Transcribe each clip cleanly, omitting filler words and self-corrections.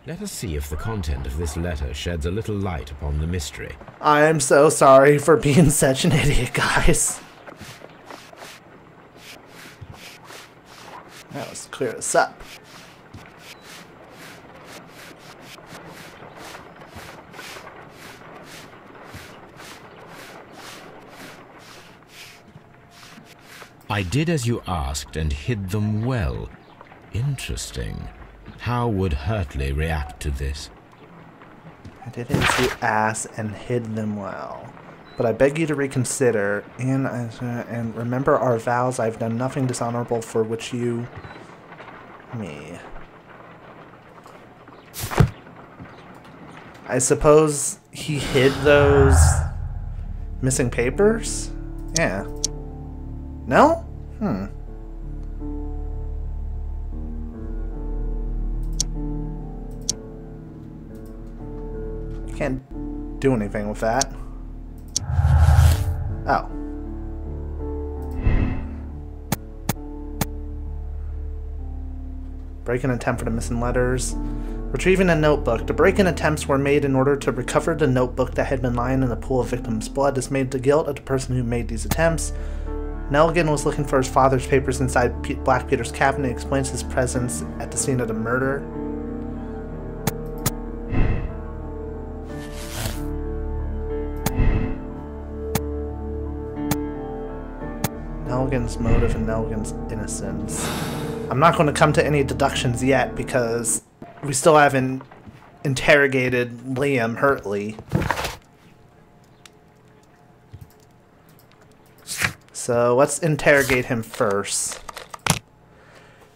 Let us see if the content of this letter sheds a little light upon the mystery. I am so sorry for being such an idiot, guys. Now let's clear this up. I did as you asked and hid them well. Interesting. How would Hurtley react to this? I did as you asked and hid them well. But I beg you to reconsider, and remember our vows. I've done nothing dishonorable for which you... me. I suppose he hid those missing papers? Yeah. No? Can't do anything with that. Oh. Break-in attempt for the missing letters. Retrieving a notebook. The break-in attempts were made in order to recover the notebook that had been lying in a pool of victims' blood. This made the guilt of the person who made these attempts. Nelligan was looking for his father's papers inside Black Peter's cabinet. He explains his presence at the scene of the murder. Nelligan's motive and Nelligan's innocence. I'm not going to come to any deductions yet because we still haven't interrogated Liam Hurtley. So let's interrogate him first.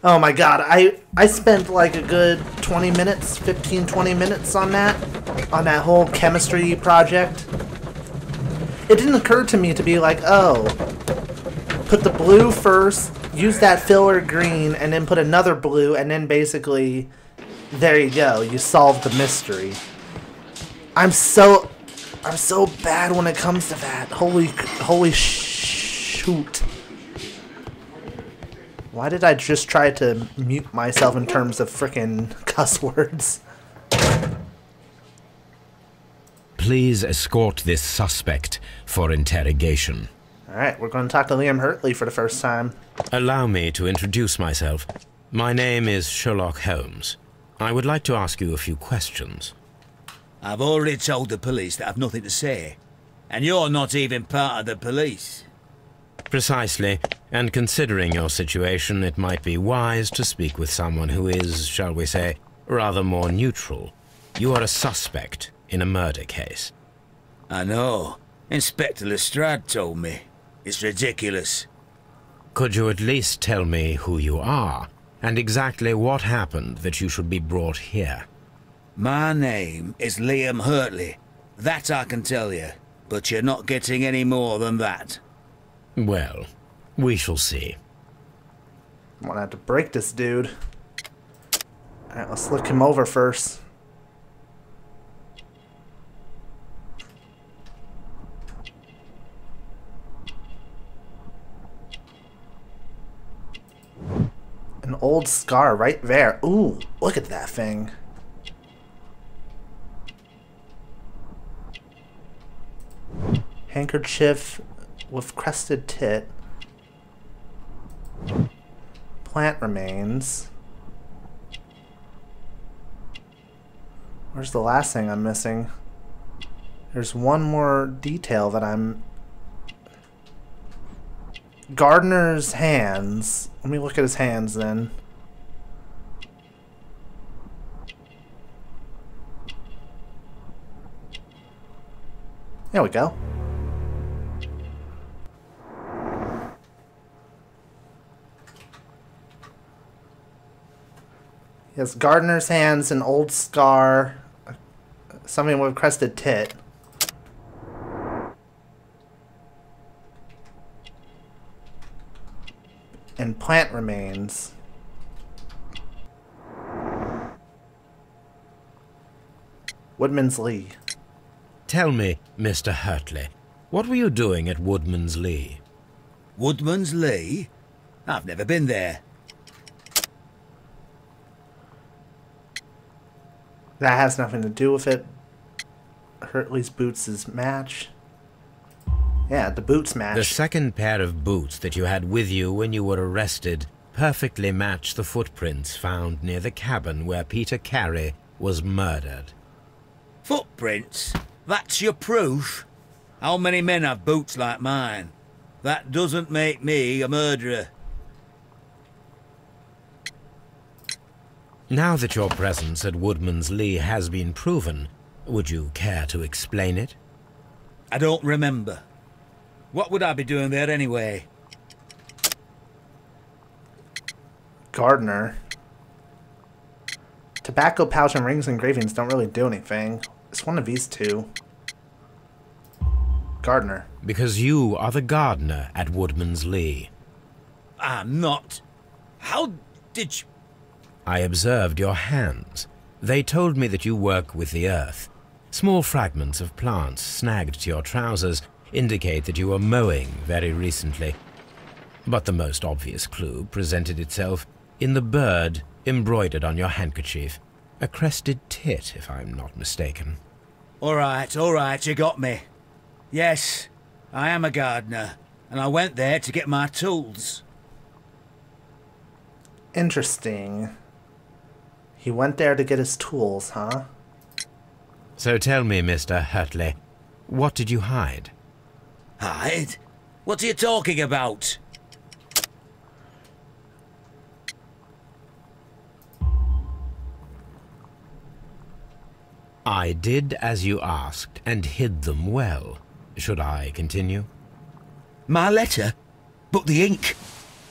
Oh my god, I spent like a good 20 minutes, 15-20 minutes on that whole chemistry project. It didn't occur to me to be like, oh, put the blue first, use that filler green, and then put another blue, and then basically, there you go, you solved the mystery. I'm so bad when it comes to that. Holy shoot. Why did I just try to mute myself in terms of frickin' cuss words? Please escort this suspect for interrogation. Alright, we're going to talk to Liam Hurtley for the first time. Allow me to introduce myself. My name is Sherlock Holmes. I would like to ask you a few questions. I've already told the police that I've nothing to say. And you're not even part of the police. Precisely. And considering your situation, it might be wise to speak with someone who is, shall we say, rather more neutral. You are a suspect in a murder case. I know. Inspector Lestrade told me. It's ridiculous. Could you at least tell me who you are, and exactly what happened that you should be brought here? My name is Liam Hurtley. That I can tell you, but you're not getting any more than that. Well, we shall see. I'm gonna have to break this dude. Alright, let's look him over first. An old scar right there. Ooh, look at that thing. Handkerchief with crested tit. Plant remains. Where's the last thing I'm missing? There's one more detail that I'm... Gardener's hands. Let me look at his hands then. There we go. He has gardener's hands, an old scar, something with a crested tit. And plant remains. Woodman's Lee. Tell me, Mr. Hurtley, what were you doing at Woodman's Lee? Woodman's Lee? I've never been there. That has nothing to do with it. Hurtley's boots' match. Yeah, the boots match. The second pair of boots that you had with you when you were arrested perfectly match the footprints found near the cabin where Peter Carey was murdered. Footprints? That's your proof? How many men have boots like mine? That doesn't make me a murderer. Now that your presence at Woodman's Lee has been proven, would you care to explain it? I don't remember. What would I be doing there anyway? Gardener. Tobacco pouch and rings engravings don't really do anything. It's one of these two. Gardener. Because you are the gardener at Woodman's Lee. I'm not. How did you... I observed your hands. They told me that you work with the earth. Small fragments of plants snagged to your trousers indicate that you were mowing very recently. But the most obvious clue presented itself in the bird embroidered on your handkerchief. A crested tit, if I'm not mistaken. All right, you got me. Yes, I am a gardener, and I went there to get my tools. Interesting. He went there to get his tools, huh? So tell me, Mr. Hurtley, what did you hide? Hide? What are you talking about? I did as you asked and hid them well. Should I continue? My letter? But the ink?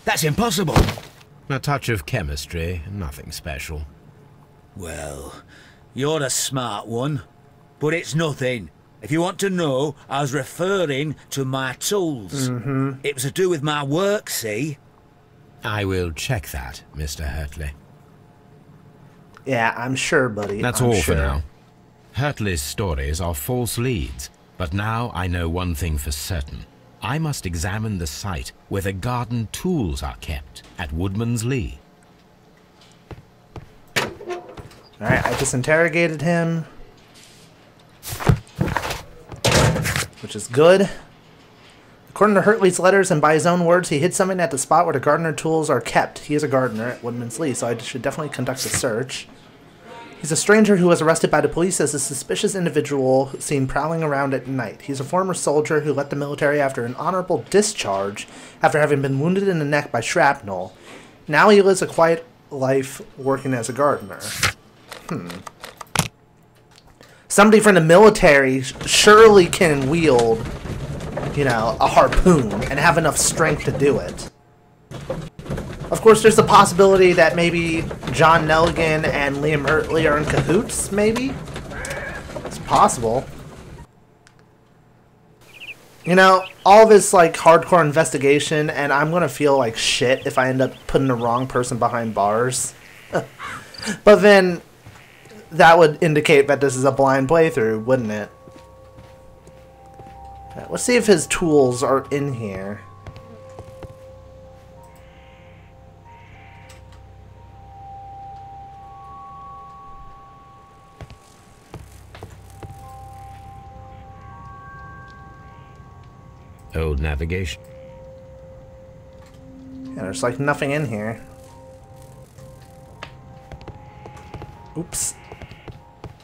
That's impossible. A touch of chemistry, nothing special. Well, you're a smart one. But it's nothing. If you want to know, I was referring to my tools. It was to do with my work, see? I will check that, Mr. Hurtley. Yeah, I'm sure, buddy. That's all for now. Hurtley's stories are false leads, but now I know one thing for certain. I must examine the site where the garden tools are kept at Woodman's Lee. Alright, I just interrogated him. Which is good. According to Hurtley's letters and by his own words, he hid something at the spot where the gardener tools are kept. He is a gardener at Woodman's Lee, so I should definitely conduct a search. He's a stranger who was arrested by the police as a suspicious individual seen prowling around at night. He's a former soldier who left the military after an honorable discharge after having been wounded in the neck by shrapnel. Now he lives a quiet life working as a gardener. Somebody from the military surely can wield, you know, a harpoon and have enough strength to do it. Of course, there's the possibility that maybe John Nelligan and Liam Hurtley are in cahoots, maybe? It's possible. You know, all this, like, hardcore investigation, and I'm gonna feel like shit if I end up putting the wrong person behind bars. But then, that would indicate that this is a blind playthrough, wouldn't it? Let's see if his tools are in here. Old navigation. Yeah, there's like nothing in here. Oops.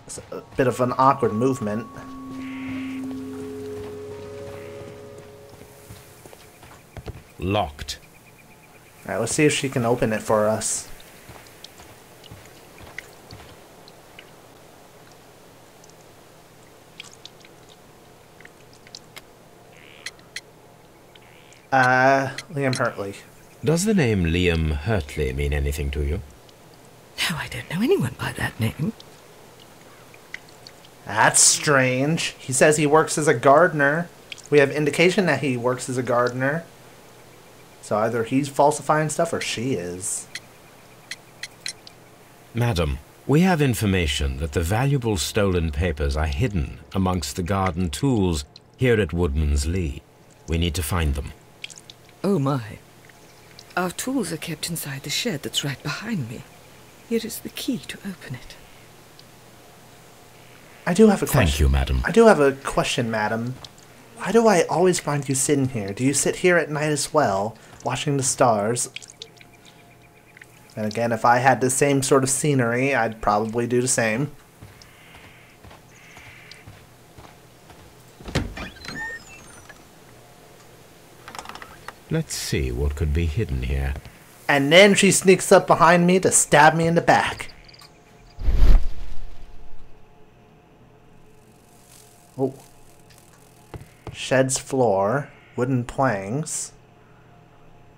It's a bit of an awkward movement. Locked. Alright, let's see if she can open it for us. Liam Hurtley. Does the name Liam Hurtley mean anything to you? No, I don't know anyone by that name. That's strange. He says he works as a gardener. We have indication that he works as a gardener. So either he's falsifying stuff or she is. Madam, we have information that the valuable stolen papers are hidden amongst the garden tools here at Woodman's Lee. We need to find them. Oh my. Our tools are kept inside the shed that's right behind me. Here is the key to open it. I do have a question. Thank you, madam. I do have a question, madam. Why do I always find you sitting here? Do you sit here at night as well, watching the stars? And again, if I had the same sort of scenery, I'd probably do the same. Let's see what could be hidden here. And then she sneaks up behind me to stab me in the back. Oh. Shed's floor. Wooden planks.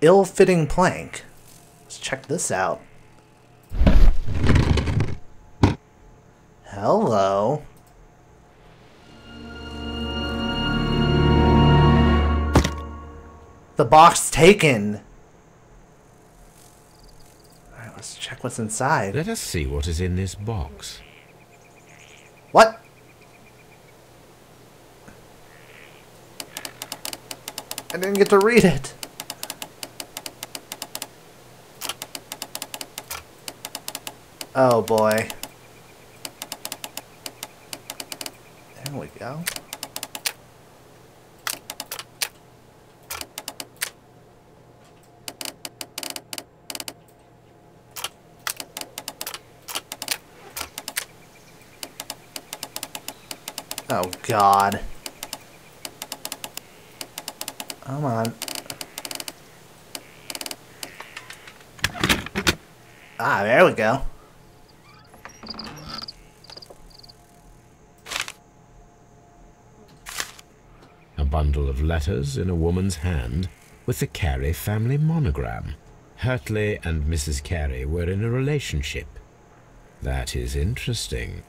Ill-fitting plank. Let's check this out. Hello. The box taken. Alright, let's check what's inside. Let us see what is in this box. What? I didn't get to read it. Oh boy. There we go. Oh God. Come on. Ah, there we go. A bundle of letters in a woman's hand with the Carey family monogram. Hurtley and Mrs. Carey were in a relationship. That is interesting.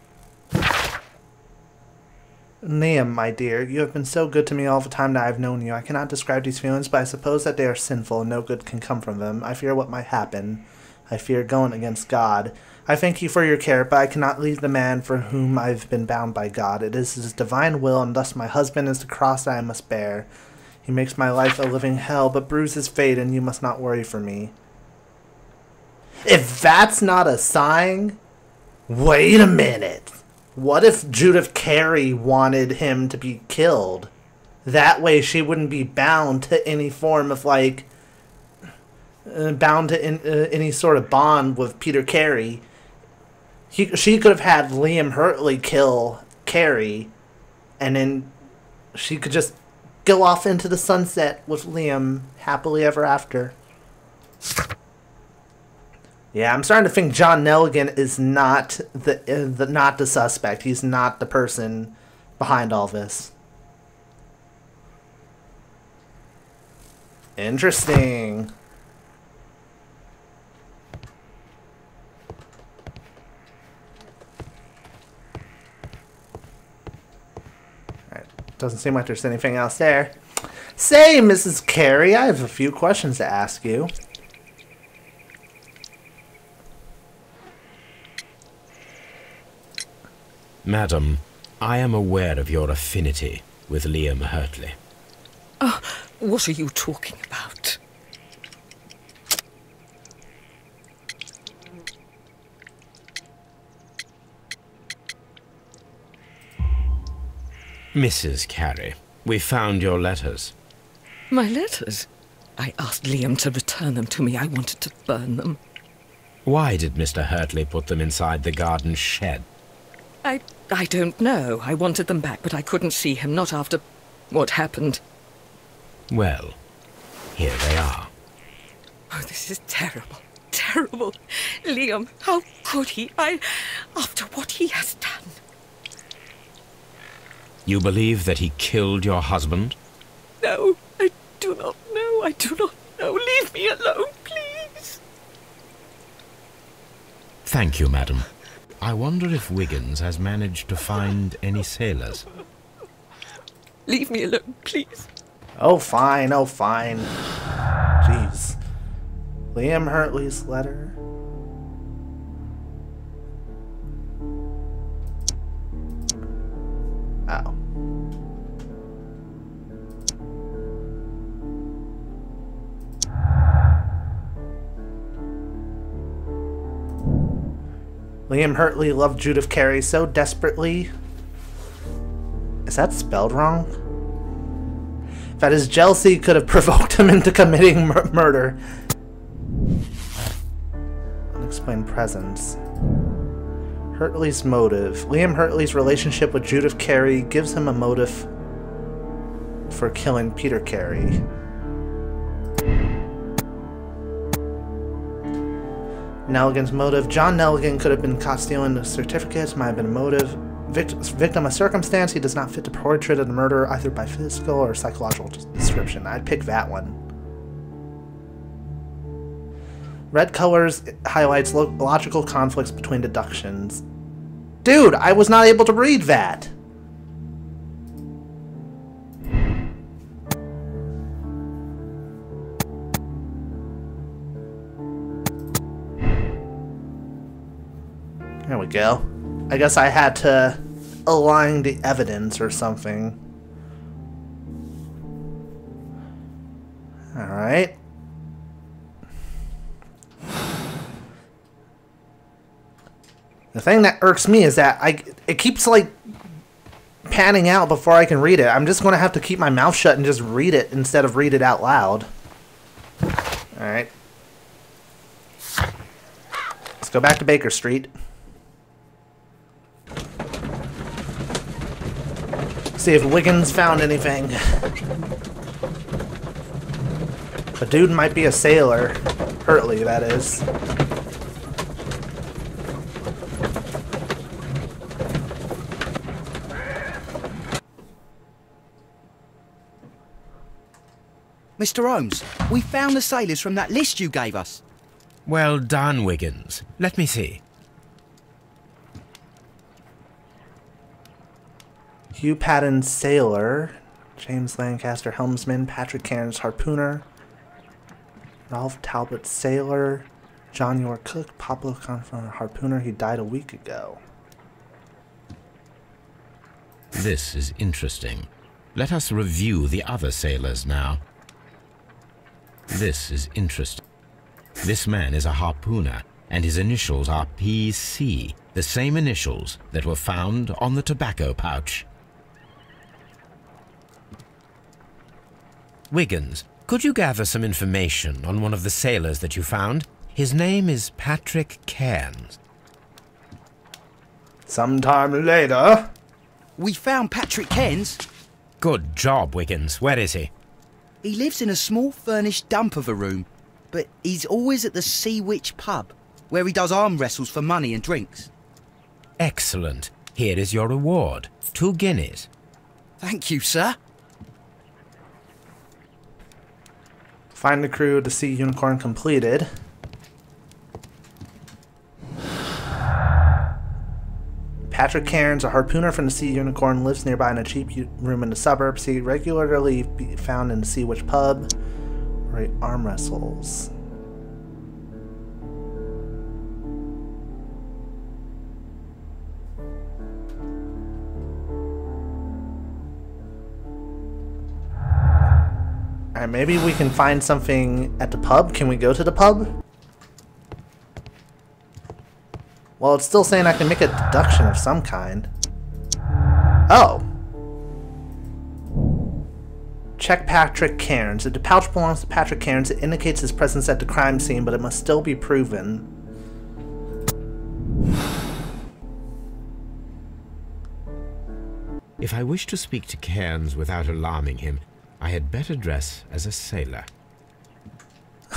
Liam, my dear, you have been so good to me all the time that I have known you. I cannot describe these feelings, but I suppose that they are sinful and no good can come from them. I fear what might happen. I fear going against God. I thank you for your care, but I cannot leave the man for whom I have been bound by God. It is his divine will, and thus my husband is the cross that I must bear. He makes my life a living hell, but bruises fate, and you must not worry for me. If that's not a sign, wait a minute. What if Judith Carey wanted him to be killed? That way she wouldn't be bound to any form of, like, bound to any sort of bond with Peter Carey. She could have had Liam Hurtley kill Carey, and then she could just go off into the sunset with Liam happily ever after. Yeah, I'm starting to think John Nelligan is not the suspect. He's not the person behind all this. Interesting. Alright, doesn't seem like there's anything else there. Say, Mrs. Carey, I have a few questions to ask you. Madam, I am aware of your affinity with Liam Hurtley. Oh, what are you talking about? Mrs. Carey, we found your letters. My letters? I asked Liam to return them to me. I wanted to burn them. Why did Mr. Hurtley put them inside the garden shed? I don't know. I wanted them back, but I couldn't see him, not after what happened. Well, here they are. Oh, this is terrible. Terrible. Liam, how could he? After what he has done. You believe that he killed your husband? No, I do not know. I do not know. Leave me alone, please. Thank you, madam. I wonder if Wiggins has managed to find any sailors. Leave me alone, please. Oh, fine. Oh, fine. Jeez. Liam Hurtley's letter. Oh. Liam Hurtley loved Judith Carey so desperately Is that spelled wrong? That his jealousy could have provoked him into committing murder. Unexplained presence. Hurtley's motive. Liam Hurtley's relationship with Judith Carey gives him a motive for killing Peter Carey. Nelligan's motive. John Nelligan could have been caught stealing the certificates, might have been a motive. Victim of circumstance, he does not fit the portrait of the murderer either by physical or psychological description. I'd pick that one. Red colors highlights logical conflicts between deductions. Dude, I was not able to read that! There we go. I guess I had to align the evidence or something. Alright. The thing that irks me is that it keeps like panning out before I can read it. I'm just going to have to keep my mouth shut and just read it instead of read it out loud. Alright. Let's go back to Baker Street. See if Wiggins found anything. The dude might be a sailor. Hurtley, that is. Mr. Holmes, we found the sailors from that list you gave us. Well done, Wiggins. Let me see. Hugh Patton, sailor. James Lancaster, helmsman. Patrick Cairns, harpooner. Ralph Talbot, sailor. John York, cook. Pablo Confron, harpooner. He died a week ago. This is interesting. Let us review the other sailors now. This is interesting. This man is a harpooner, and his initials are PC, the same initials that were found on the tobacco pouch. Wiggins, could you gather some information on one of the sailors that you found? His name is Patrick Cairns. Sometime later. We found Patrick Cairns. Good job, Wiggins. Where is he? He lives in a small furnished dump of a room, but he's always at the Sea Witch pub, where he does arm wrestles for money and drinks. Excellent. Here is your reward. 2 guineas. Thank you, sir. Find the crew to Sea Unicorn completed. Patrick Cairns, a harpooner from the Sea Unicorn, lives nearby in a cheap room in the suburbs. He regularly be found in the Sea Witch pub, where he arm wrestles. Alright, maybe we can find something at the pub. Can we go to the pub? Well, it's still saying I can make a deduction of some kind. Oh. Check Patrick Cairns. If the pouch belongs to Patrick Cairns, it indicates his presence at the crime scene, but it must still be proven. If I wish to speak to Cairns without alarming him, I had better dress as a sailor.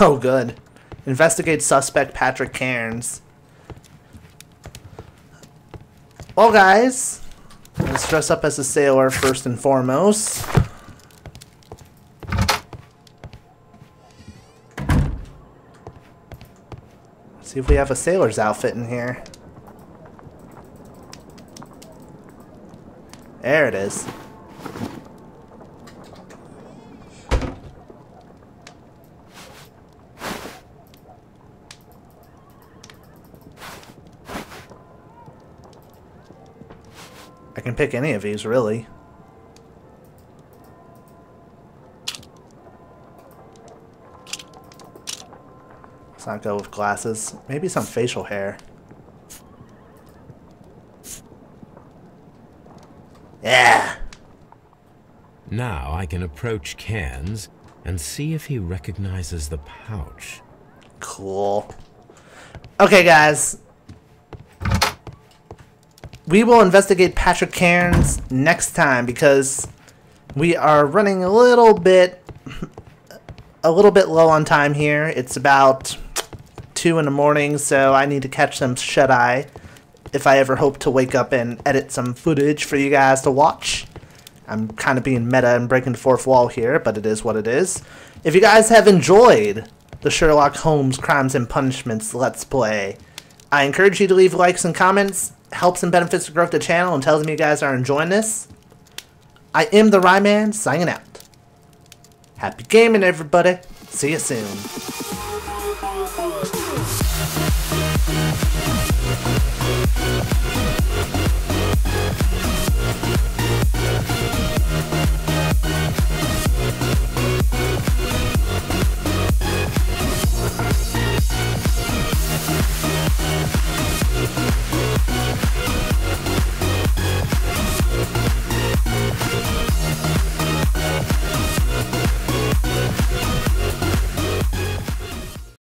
Oh, good. Investigate suspect Patrick Cairns. Well, guys, let's dress up as a sailor first and foremost. See if we have a sailor's outfit in here. There it is. I can pick any of these, really. Let's not go with glasses. Maybe some facial hair. Yeah! Now I can approach Cairns and see if he recognizes the pouch. Cool. Okay, guys. We will investigate Patrick Cairns next time because we are running a little bit low on time here. It's about 2 in the morning, so I need to catch some shut-eye if I ever hope to wake up and edit some footage for you guys to watch. I'm kind of being meta and breaking the fourth wall here, but it is what it is. If you guys have enjoyed the Sherlock Holmes Crimes and Punishments Let's Play, I encourage you to leave likes and comments. Helps and benefits the growth of the channel and tells me you guys are enjoying this. I am the Ryeman, signing out. Happy gaming, everybody. See you soon.